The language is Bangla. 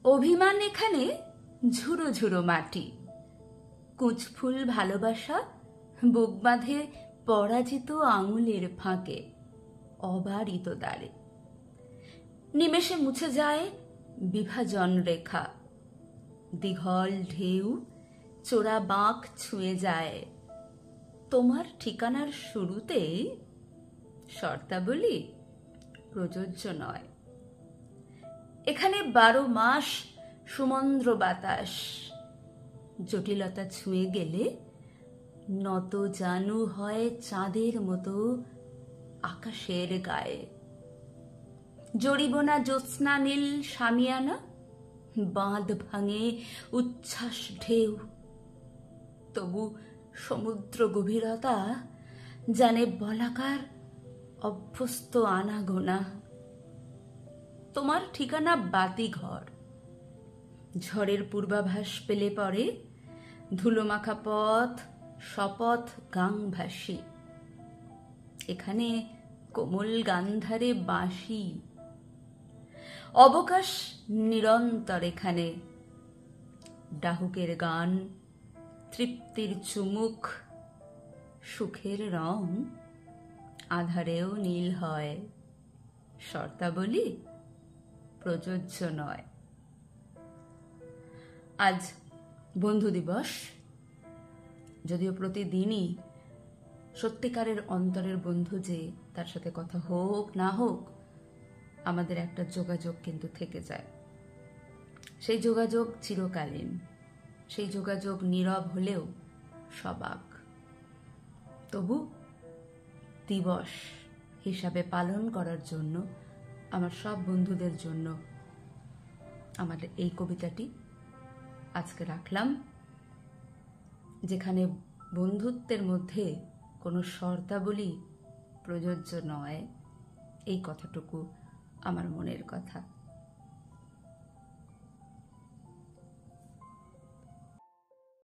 অভিমান এখানে ঝুড়ো ঝুড়ো মাটি, কুঁচফুল ভালোবাসা বুক বাঁধে পরাজিত আঙুলের ফাঁকে অবারিত দ্বারে। নিমেষে মুছে যায় বিভাজন রেখা, দীঘল ঢেউ চোরা বাঁক ছুঁয়ে যায়। তোমার ঠিকানার শুরুতেই শর্তাবলী প্রযোজ্য নয়। এখানে 12 মাস সুমন্দ্র বাতাস, জটিলতা ছুঁয়ে গেলে নত জানু হয় চাঁদের মতো আকাশের গায়ে। জড়িব না জ্যোৎস্না নীল সামিয়ানা, বাঁধ ভাঙে উচ্ছ্বাস ঢেউ। তবু সমুদ্র গভীরতা জানে বলাকার অভ্যস্ত আনাগোনা। তোমার ঠিকানা বাতিঘর, ঝড়ের পূর্বাভাস পেলে পরে ধুলোমাখা পথ শপথ গাংভাসী। এখানে কোমল গান্ধারে বাঁশি, অবকাশ নিরন্তর। এখানে ডাহুকের গান, তৃপ্তির চুমুক, সুখের রং আধারেও নীল হয়। শর্তাবলী প্রযোজ্য নয়। আজ বন্ধু দিবস। যদিও প্রতিদিনই সত্যিকারের অন্তরের বন্ধু যে তার সাথে কথা হোক না হোক, আমাদের একটা যোগাযোগ কিন্তু থেকে যায়। সেই যোগাযোগ চিরকালীন, সেই যোগাযোগ নীরব হলেও সবাক। তবু দিবস হিসাবে পালন করার জন্য আমার সব বন্ধুদের জন্য আমার এই কবিতাটি আজকে রাখলাম, যেখানে বন্ধুত্বের মধ্যে কোনো শর্তাবলী প্রযোজ্য নয়। এই কথাটুকু আমার মনের কথা।